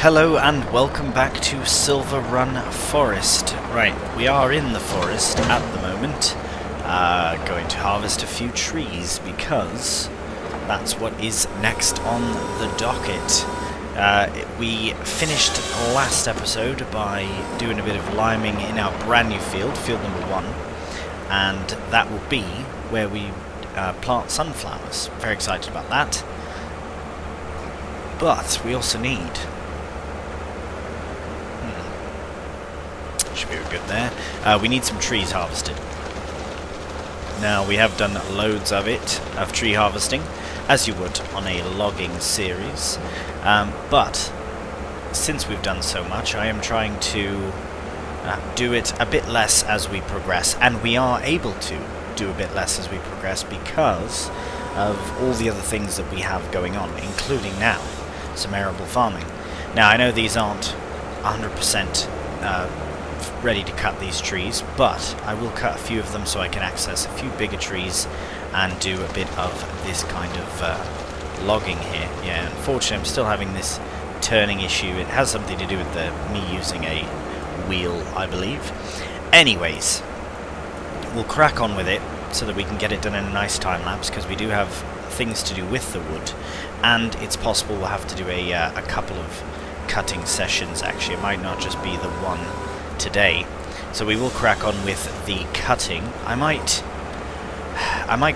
Hello and welcome back to Silverrun Forest. Right, we are in the forest at the moment, going to harvest a few trees because that's what is next on the docket. We finished last episode by doing a bit of liming in our brand new field, field number 1, and that will be where we plant sunflowers. Very excited about that. But we also need... should be good there. We need some trees harvested. Now, we have done loads of tree harvesting, as you would on a logging series. But since we've done so much, I am trying to do it a bit less as we progress, and we are able to do a bit less as we progress because of all the other things that we have going on, including now some arable farming. Now, I know these aren't 100% ready to cut these trees, but I will cut a few of them so I can access a few bigger trees and do a bit of this kind of logging here. Yeah, unfortunately I'm still having this turning issue. It has something to do with me using a wheel, I believe. Anyways, we'll crack on with it so that we can get it done in a nice time lapse, because we do have things to do with the wood, and it's possible we'll have to do a couple of cutting sessions. Actually, it might not just be the one today, so we will crack on with the cutting. I might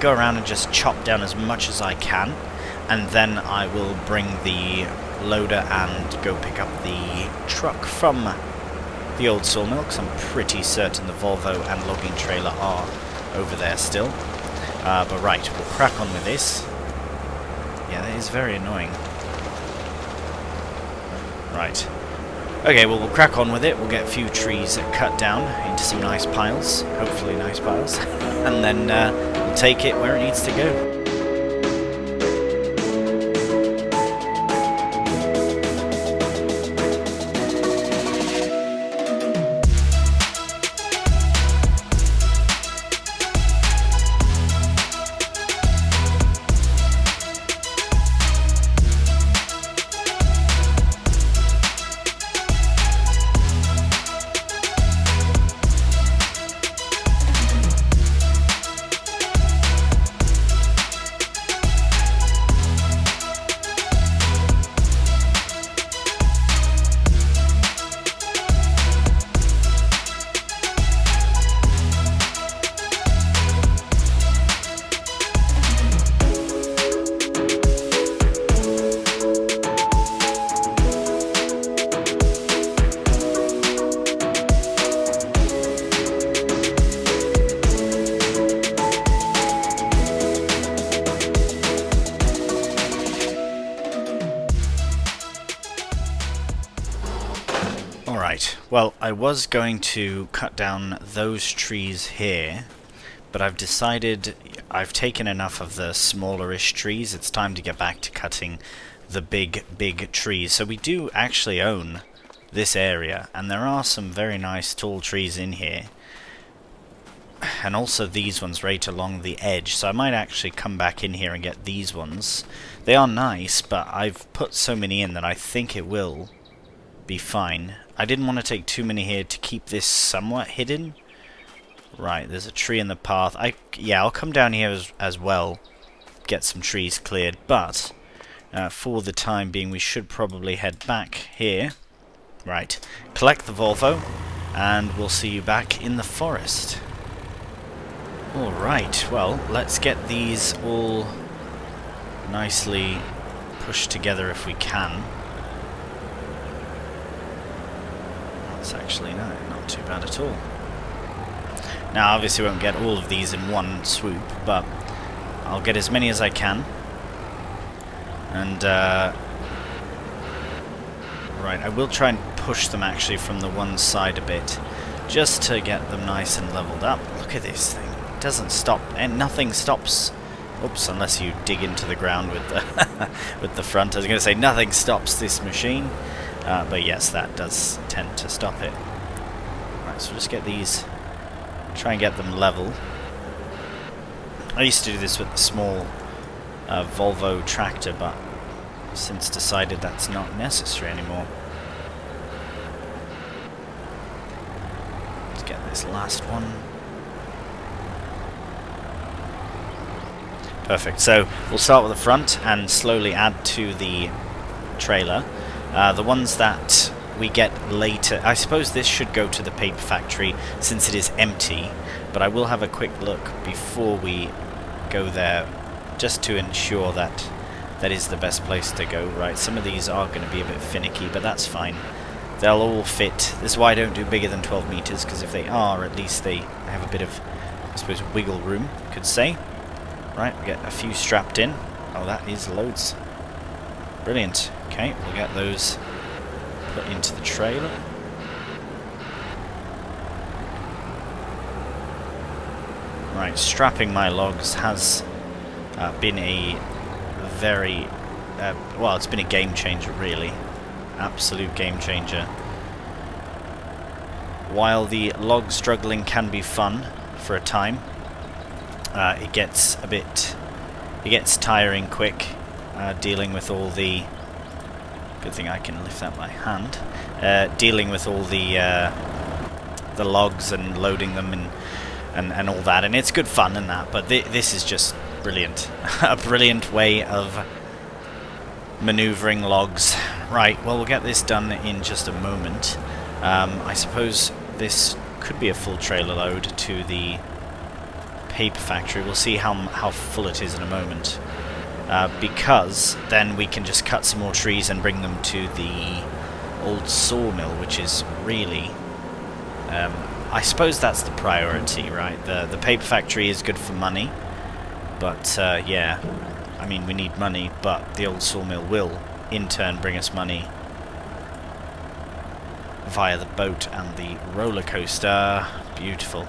go around and just chop down as much as I can, and then I will bring the loader and go pick up the truck from the old sawmill, because I'm pretty certain the Volvo and logging trailer are over there still. But right, we'll crack on with this. Yeah, that is very annoying. Right. Okay, well, we'll crack on with it. We'll get a few trees cut down into some nice piles, hopefully nice piles, and then we'll take it where it needs to go. Alright, well, I was going to cut down those trees here, but I've decided I've taken enough of the smallerish trees. It's time to get back to cutting the big trees. So we do actually own this area, and there are some very nice tall trees in here, and also these ones right along the edge, so I might actually come back in here and get these ones. They are nice, but I've put so many in that I think it will be fine. I didn't want to take too many here to keep this somewhat hidden. Right, there's a tree in the path. Yeah, I'll come down here as well, get some trees cleared, but for the time being we should probably head back here. Right, collect the Volvo, and we'll see you back in the forest. Alright, well, let's get these all nicely pushed together if we can. That's actually not too bad at all. Now, obviously we won't get all of these in one swoop, but I'll get as many as I can. And, right, I will try and push them actually from the one side a bit, just to get them nice and leveled up. Look at this thing. It doesn't stop, and nothing stops. Oops, unless you dig into the ground with the, with the front. I was going to say, nothing stops this machine. But yes, that does tend to stop it. Right, so just get these, try and get them level. I used to do this with the small Volvo tractor, but since decided that's not necessary anymore. this last one. Perfect. So we'll start with the front and slowly add to the trailer. The ones that we get later, I suppose this should go to the paper factory since it is empty, but I will have a quick look before we go there just to ensure that that is the best place to go. Right, some of these are going to be a bit finicky, but that's fine. They'll all fit. This is why I don't do bigger than 12 meters, because if they are, at least they have a bit of, I suppose, wiggle room, you could say. Right, we get a few strapped in. Oh, that is loads. Brilliant. Okay, we'll get those put into the trailer. Right, strapping my logs has been a very, well, it's been a game changer, really. Absolute game changer. While the log struggling can be fun for a time, it gets tiring quick, dealing with all the, good thing I can lift that by hand, dealing with all the logs and loading them and all that, and it's good fun and that, but this is just brilliant. A brilliant way of maneuvering logs. Right, well, we'll get this done in just a moment. I suppose this could be a full trailer load to the paper factory. We'll see how full it is in a moment. Because then we can just cut some more trees and bring them to the old sawmill, which is really... I suppose that's the priority, right? The paper factory is good for money, but yeah, I mean, we need money, but the old sawmill will in turn bring us money via the boat and the roller coaster. Beautiful.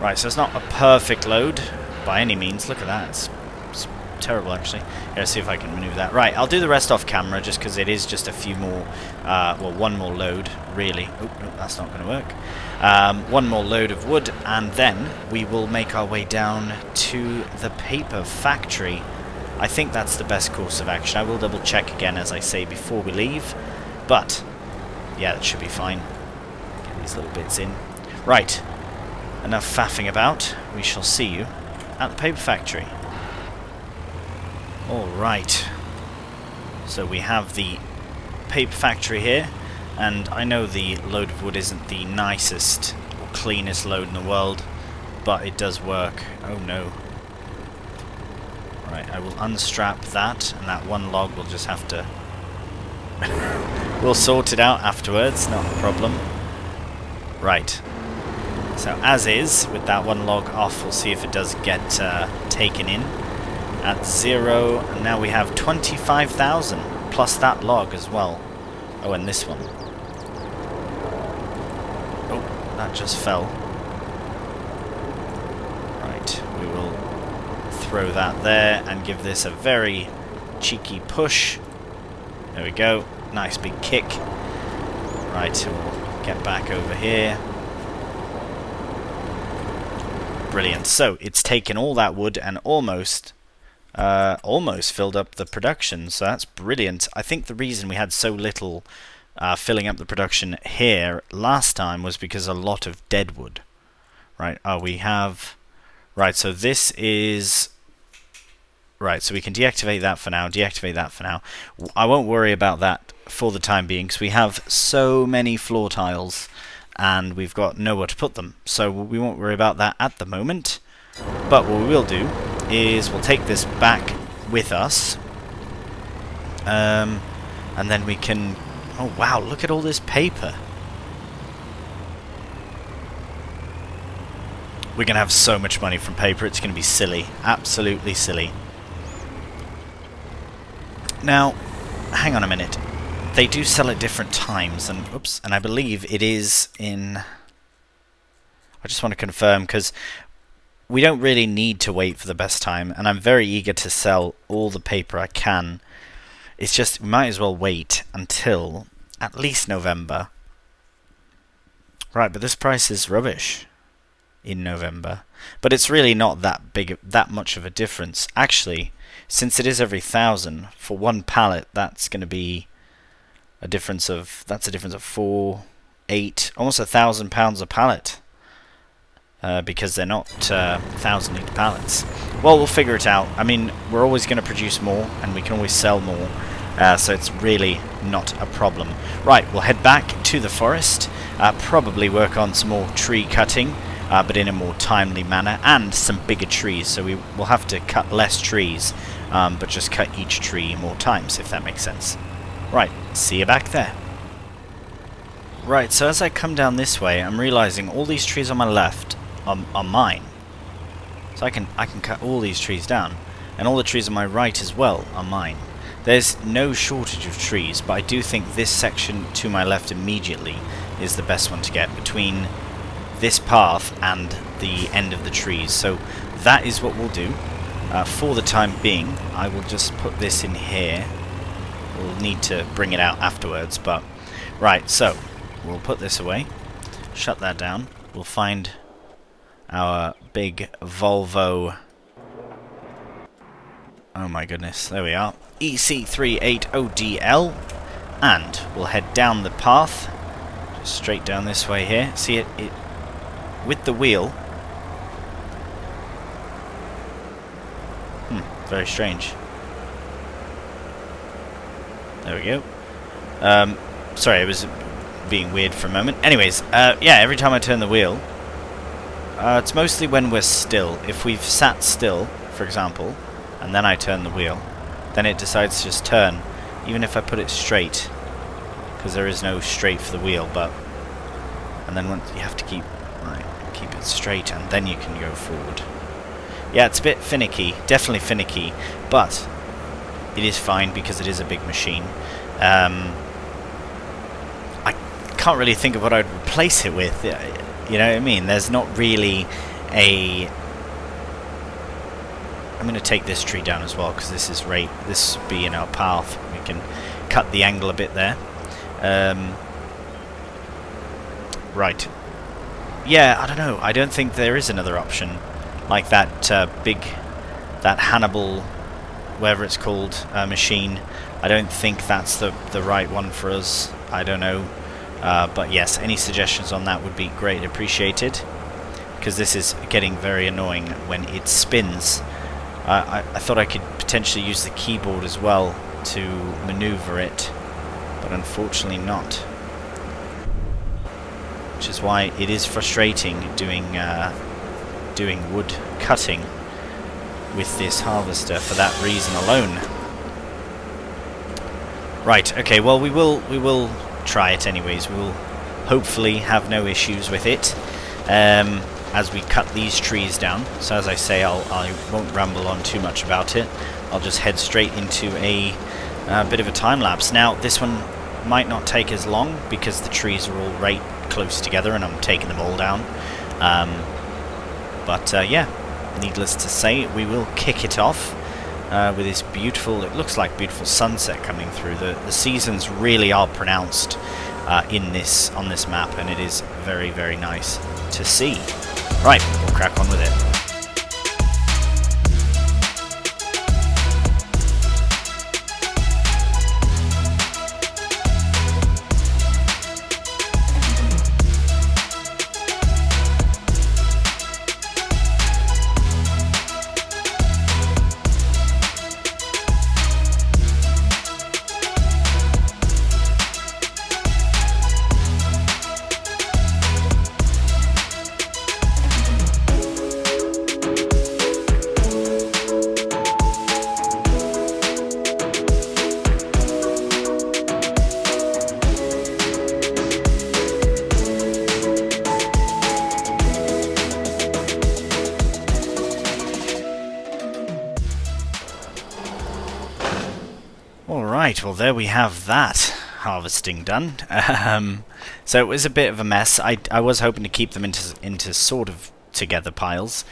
Right, so it's not a perfect load by any means. Look at that. It's terrible, actually. Let's see if I can maneuver that. Right, I'll do the rest off camera just because it is just a few more, well, one more load, really. Oh, no, that's not going to work. One more load of wood, and then we will make our way down to the paper factory. I think that's the best course of action. I will double check again, as I say, before we leave. But, yeah, that should be fine. Get these little bits in. Right, enough faffing about. We shall see you at the paper factory. Alright. So we have the paper factory here. And I know the load of wood isn't the nicest or cleanest load in the world, but it does work. Oh no. Right, I will unstrap that, and that one log will just have to... we'll sort it out afterwards, not a problem. Right. So as is, with that one log off, we'll see if it does get taken in. At 0, and now we have 25,000, plus that log as well. Oh, and this one. Oh, that just fell. Right, we will throw that there and give this a very cheeky push. There we go. Nice big kick. Right, we'll get back over here. Brilliant. So, it's taken all that wood and almost filled up the production, so that's brilliant. I think the reason we had so little filling up the production here last time was because a lot of dead wood. Right, we have... Right, so this is... Right, so we can deactivate that for now, deactivate that for now. I won't worry about that for the time being, because we have so many floor tiles, and we've got nowhere to put them. So we won't worry about that at the moment. But what we will do is we'll take this back with us, and then we can... Oh wow, look at all this paper. We're going to have so much money from paper, it's going to be silly. Absolutely silly. Now, hang on a minute. They do sell at different times, and oops, and I believe it is in... I just want to confirm, because we don't really need to wait for the best time, and I'm very eager to sell all the paper I can. It's just, we might as well wait until at least November. Right, but this price is rubbish in November. But it's really not that much of a difference. Actually, since it is every 1,000, for one pallet, that's going to be a difference of, that's a difference of 4, almost 1,000 pounds a pallet. Because they're not 1,000-litre pallets. Well, we'll figure it out. I mean, we're always going to produce more, and we can always sell more, so it's really not a problem. Right, we'll head back to the forest, probably work on some more tree cutting, but in a more timely manner, and some bigger trees, so we will have to cut less trees, but just cut each tree more times, if that makes sense. Right, see you back there. Right, so as I come down this way, I'm realizing all these trees on my left are mine. So I can cut all these trees down, and all the trees on my right as well are mine. There's no shortage of trees, but I do think this section to my left immediately is the best one to get, between this path and the end of the trees. So that is what we'll do. For the time being, I will just put this in here. We'll need to bring it out afterwards, but... Right, so we'll put this away, shut that down. We'll find our big Volvo. Oh my goodness, there we are. EC380DL. And we'll head down the path. Just straight down this way here. See it with the wheel. Very strange. There we go. Sorry, it was being weird for a moment. Anyways, yeah, every time I turn the wheel, it's mostly when we're still. If we've sat still, for example, and then I turn the wheel, then it decides to just turn, even if I put it straight, because there is no straight for the wheel. But and then once you have to keep it straight, and then you can go forward. Yeah, it's a bit finicky, definitely finicky, but it is fine because it is a big machine. I can't really think of what I'd replace it with. You know what I mean? There's not really a... I'm going to take this tree down as well, because this will be in our path. We can cut the angle a bit there. Right. Yeah, I don't know. I don't think there is another option like that that Hannibal, whatever it's called, machine. I don't think that's the right one for us. I don't know. But yes, any suggestions on that would be greatly appreciated, because this is getting very annoying when it spins. I thought I could potentially use the keyboard as well to maneuver it, but unfortunately not. Which is why it is frustrating doing wood cutting with this harvester for that reason alone. Right, okay, well we will try it anyways. We will hopefully have no issues with it as we cut these trees down. So as I say, I won't ramble on too much about it. I'll just head straight into a bit of a time lapse. Now this one might not take as long because the trees are all right close together and I'm taking them all down. But yeah, needless to say, we will kick it off with this beautiful, it looks like beautiful sunset coming through. The seasons really are pronounced on this map, and it is very, very nice to see. Right, we'll crack on with it. Right, well there we have that harvesting done. So it was a bit of a mess. I was hoping to keep them into sort of together piles.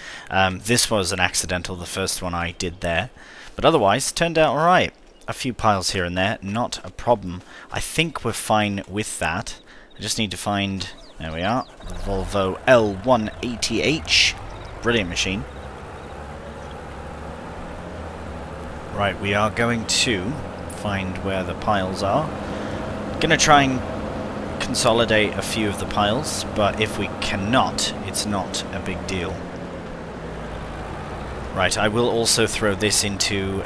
This was an accidental, the first one I did there. But otherwise, turned out alright. A few piles here and there, not a problem. I think we're fine with that. I just need to find, there we are, the Volvo L180H. Brilliant machine. Right, we are going to find where the piles are. Gonna try and consolidate a few of the piles, but if we cannot, it's not a big deal. Right, I will also throw this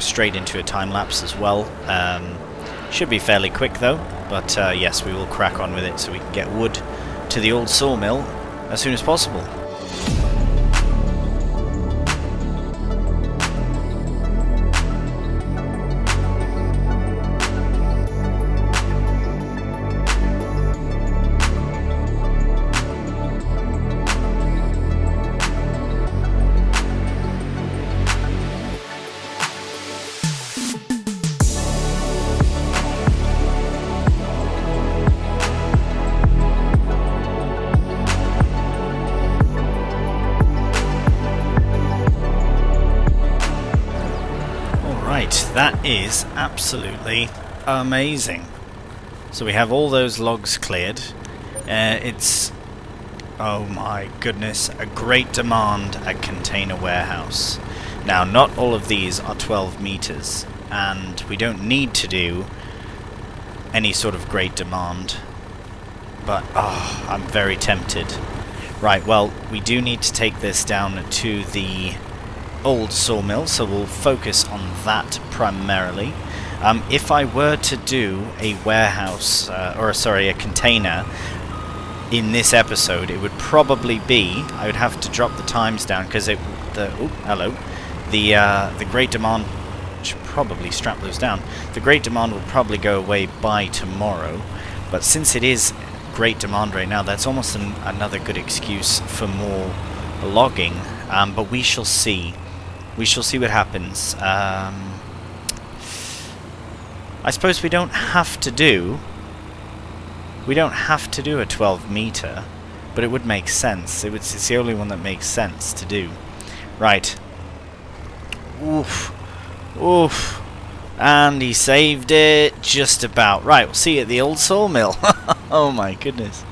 straight into a time lapse as well. Should be fairly quick though, but yes, we will crack on with it so we can get wood to the old sawmill as soon as possible. That is absolutely amazing. So we have all those logs cleared. It's, oh my goodness, a great demand at container warehouse. Now, not all of these are 12 meters, and we don't need to do any sort of great demand. But, I'm very tempted. Right, well, we do need to take this down to the old sawmill, so we'll focus on that primarily. If I were to do a warehouse, a container in this episode, it would probably be, I would have to drop the times down because the great demand, should probably strap those down. The great demand will probably go away by tomorrow, but since it is great demand right now, that's almost another good excuse for more logging, but we shall see. We shall see what happens. I suppose we don't have to do a 12 meter, but it would make sense. It's the only one that makes sense to do. Right. Oof. Oof. And he saved it just about. Right, we'll see you at the old sawmill. Oh my goodness.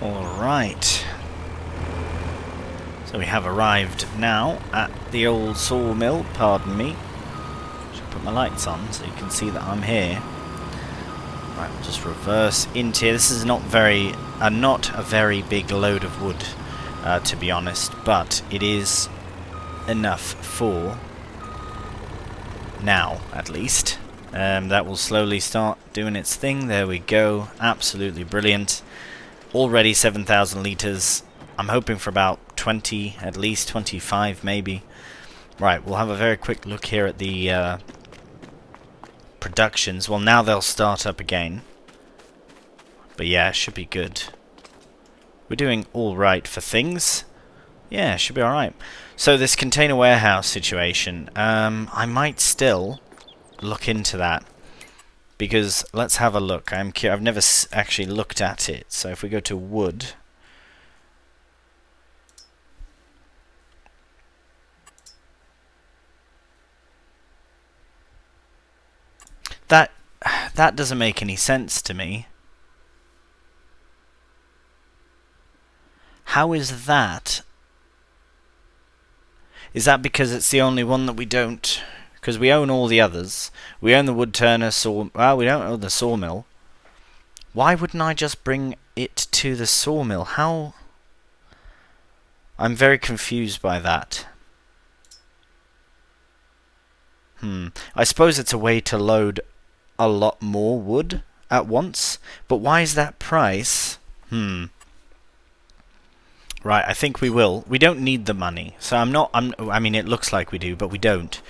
Alright. So we have arrived now at the old sawmill, pardon me. Should put my lights on so you can see that I'm here. Right, we'll just reverse into here. This is not a very big load of wood, to be honest, but it is enough for now, at least. That will slowly start doing its thing. There we go. Absolutely brilliant. Already 7,000 litres. I'm hoping for about 20, at least 25 maybe. Right, we'll have a very quick look here at the productions. Well, now they'll start up again. But yeah, it should be good. We're doing alright for things. Yeah, it should be alright. So this container warehouse situation, I might still look into that. Because, let's have a look. I've never actually looked at it. So if we go to wood... That doesn't make any sense to me. How is that? Is that because it's the only one that we don't... Because we own all the others. We own the wood turner, well, we don't own the sawmill. Why wouldn't I just bring it to the sawmill? How... I'm very confused by that. I suppose it's a way to load a lot more wood at once, but why is that price? Right, I think we will. We don't need the money, so I mean, it looks like we do, but we don't.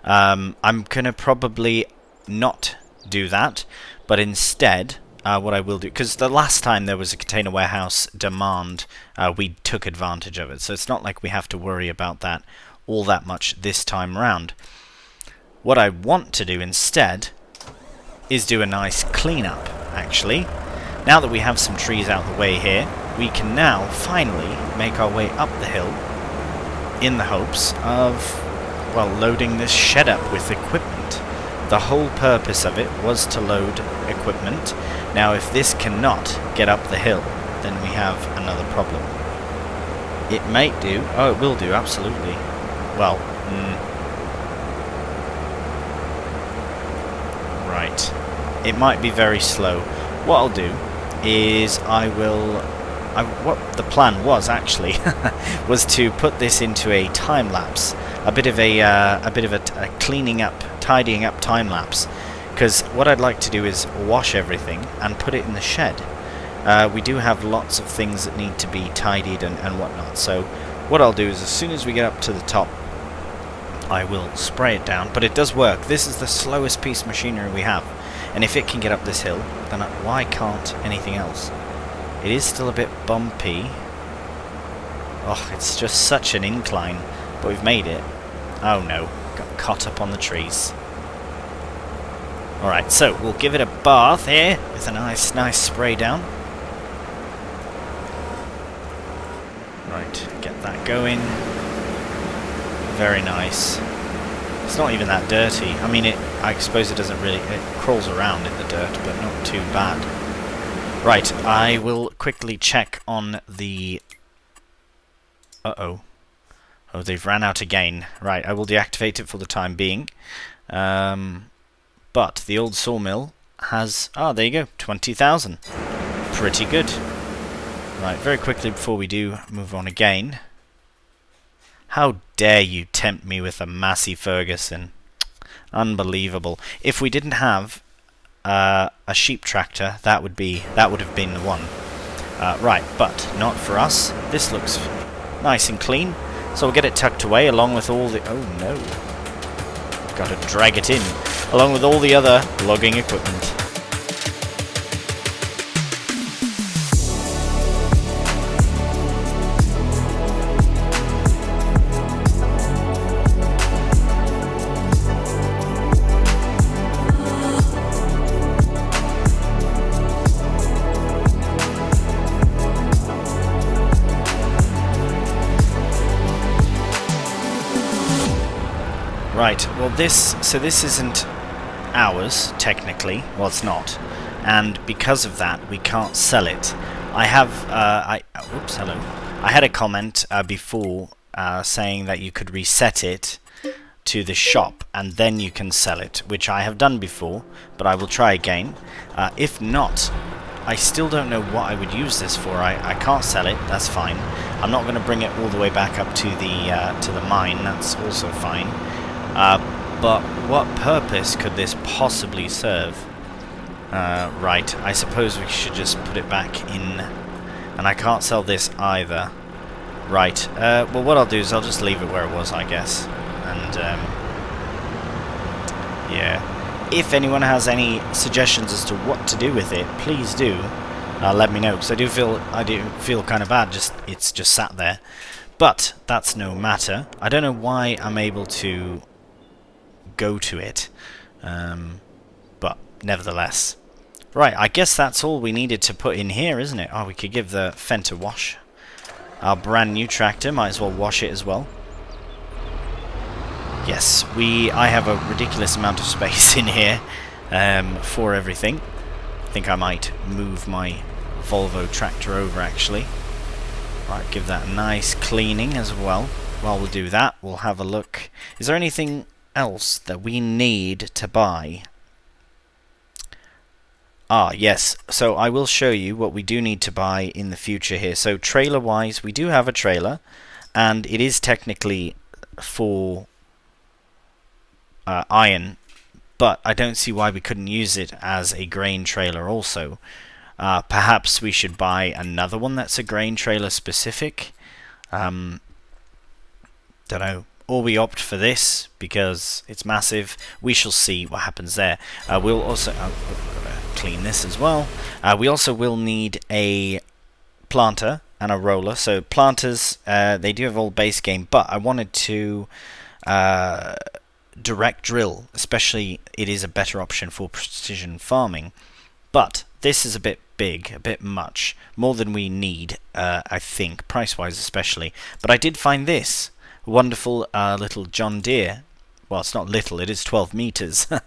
I'm gonna probably not do that, but instead, what I will do, because the last time there was a container warehouse demand, we took advantage of it, so it's not like we have to worry about that all that much this time round. What I want to do instead is do a nice cleanup, actually. Now that we have some trees out the way here, we can now finally make our way up the hill in the hopes of, well, loading this shed up with equipment. The whole purpose of it was to load equipment. Now if this cannot get up the hill, then we have another problem. It might do. Oh, it will do, absolutely. Well, right. It might be very slow. what I'll do is what the plan was actually was to put this into a time lapse, a bit of a cleaning up, tidying up time lapse, because what I'd like to do is wash everything and put it in the shed. We do have lots of things that need to be tidied and whatnot, so what I'll do is as soon as we get up to the top I will spray it down, but it does work. This is the slowest piece of machinery we have, and if it can get up this hill, then why can't anything else? It is still a bit bumpy. Oh, it's just such an incline, but we've made it. Oh no, got caught up on the trees. Alright, so we'll give it a bath here with a nice spray down. Right, get that going. Very nice. It's not even that dirty. I mean, I suppose it doesn't really... It crawls around in the dirt, but not too bad. Right, I will quickly check on the... Uh-oh. Oh, they've ran out again. Right, I will deactivate it for the time being. But the old sawmill has... Ah, there you go, 20,000. Pretty good. Right, very quickly before we do move on again... How dare you tempt me with a Massey Ferguson? Unbelievable. If we didn't have a sheep tractor, that would have been the one. Right, but not for us. This looks nice and clean, so we'll get it tucked away along with all the... Oh no. Got to drag it in, along with all the other logging equipment. Right, well this isn't ours, technically. Well, it's not. And because of that, we can't sell it. I have, whoops, hello. I had a comment before saying that you could reset it to the shop and then you can sell it, which I have done before, but I will try again. If not, I still don't know what I would use this for. I can't sell it, that's fine. I'm not going to bring it all the way back up to the mine, that's also fine. But what purpose could this possibly serve? Right, I suppose we should just put it back in. And I can't sell this either. Right, well what I'll do is I'll just leave it where it was, I guess. And, yeah. If anyone has any suggestions as to what to do with it, please do let me know, because I do feel kind of bad, it's just sat there. But that's no matter. I don't know why I'm able to go to it, but nevertheless. Right, I guess that's all we needed to put in here, isn't it? Oh, we could give the Fendt a wash. Our brand new tractor, might as well wash it as well. Yes, I have a ridiculous amount of space in here for everything. I think I might move my Volvo tractor over, actually. Right, give that a nice cleaning as well. While we do that, we'll have a look. Is there anything else that we need to buy? Ah, yes. So I will show you what we do need to buy in the future here. So trailer wise, we do have a trailer, and it is technically for iron, but I don't see why we couldn't use it as a grain trailer also. Perhaps we should buy another one that's a grain trailer specific. Don't know. Or we opt for this because it's massive. We shall see what happens there. We'll also we've got to clean this as well. We also will need a planter and a roller. So planters, they do have all base game, but I wanted to direct drill, especially it is a better option for precision farming. But this is a bit big, a bit much, more than we need, I think, price-wise especially. But I did find this wonderful little John Deere. Well, it's not little, it is 12 meters, well,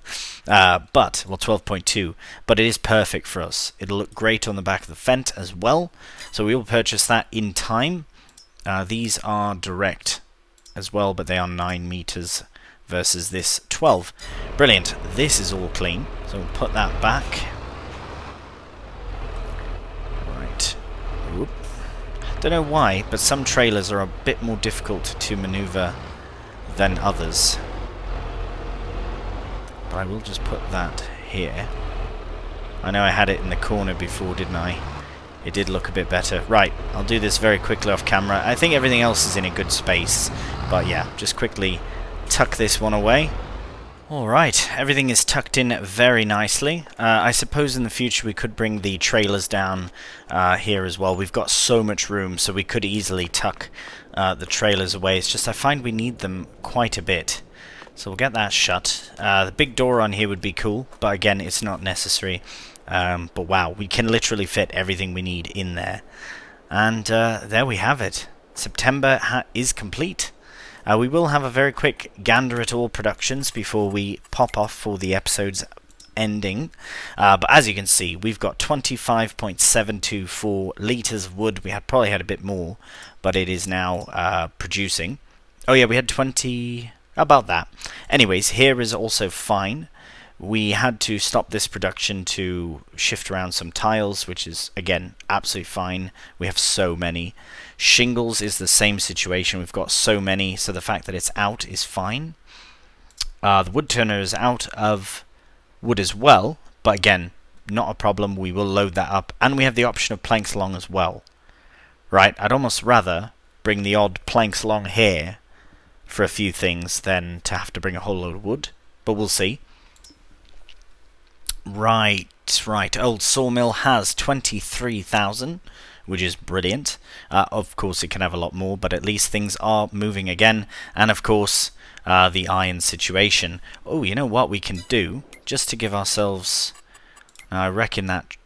12.2, but it is perfect for us. It'll look great on the back of the Fendt as well, so we will purchase that in time. These are direct as well, but they are 9 meters versus this 12. Brilliant. This is all clean, so we'll put that back. Oop. Don't know why, but some trailers are a bit more difficult to maneuver than others. But I will just put that here. I know I had it in the corner before, didn't I? It did look a bit better. Right, I'll do this very quickly off camera. I think everything else is in a good space. But yeah, just quickly tuck this one away. Alright, everything is tucked in very nicely. I suppose in the future we could bring the trailers down here as well. We've got so much room, so we could easily tuck the trailers away. It's just I find we need them quite a bit. So we'll get that shut. The big door on here would be cool, but again, it's not necessary. But wow, we can literally fit everything we need in there. And there we have it. September is complete. We will have a very quick gander at all productions before we pop off for the episode's ending. But as you can see, we've got 25.724 litres of wood. We probably had a bit more, but it is now producing. Oh yeah, we had 20... about that. Anyways, here is also fine. We had to stop this production to shift around some tiles, which is, again, absolutely fine. We have so many. Shingles is the same situation. We've got so many, so the fact that it's out is fine. The wood turner is out of wood as well, but again, not a problem. We will load that up, and we have the option of planks long as well. Right, I'd almost rather bring the odd planks long here for a few things than to have to bring a whole load of wood, but we'll see. Right. Old Sawmill has 23,000, which is brilliant. Of course, it can have a lot more, but at least things are moving again. And of course, the iron situation. Oh, you know what we can do? Just to give ourselves... I reckon that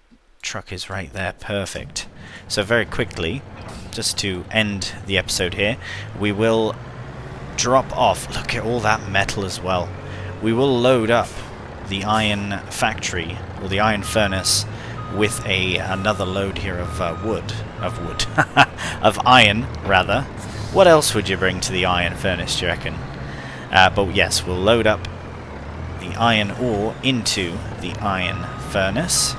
truck is right there. Perfect. So very quickly, just to end the episode here, we will drop off. Look at all that metal as well. We will load up the iron factory, or the iron furnace, with another load here of of iron rather. What else would you bring to the iron furnace, do you reckon? But yes, we'll load up the iron ore into the iron furnace,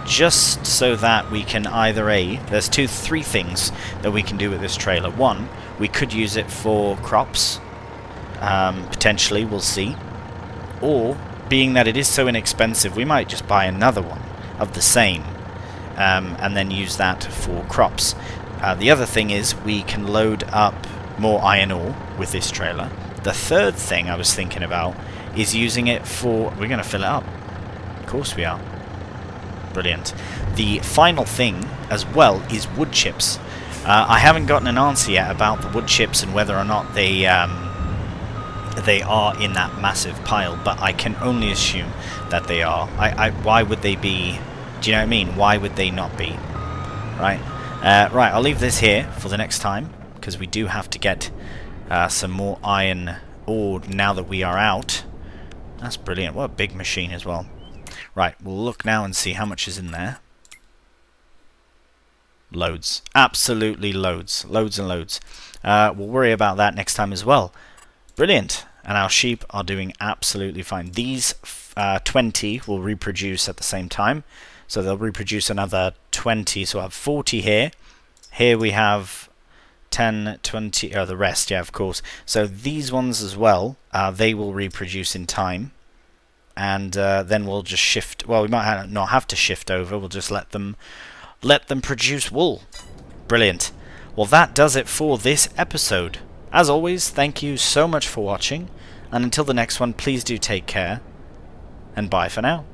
just so that we can either there's three things that we can do with this trailer. One, we could use it for crops, potentially, we'll see. Or, being that it is so inexpensive, we might just buy another one of the same, and then use that for crops. The other thing is we can load up more iron ore with this trailer. The third thing I was thinking about is using it for... We're going to fill it up. Of course we are. Brilliant. The final thing as well is wood chips. I haven't gotten an answer yet about the wood chips and whether or not they are in that massive pile, but I can only assume that they are. Why would they be? Do you know what I mean? Why would they not be? Right. Right, I'll leave this here for the next time, because we do have to get some more iron ore now that we are out. That's brilliant. What a big machine as well. Right, we'll look now and see how much is in there. Loads. Absolutely loads. Loads and loads. We'll worry about that next time as well. Brilliant. And our sheep are doing absolutely fine. These 20 will reproduce at the same time. So they'll reproduce another 20. So I have 40 here. Here we have 10, 20, the rest, yeah, of course. So these ones as well, they will reproduce in time. And then we'll just shift. Well, we might not have to shift over. We'll just let them produce wool. Brilliant. Well, that does it for this episode. As always, thank you so much for watching, and until the next one, please do take care, and bye for now.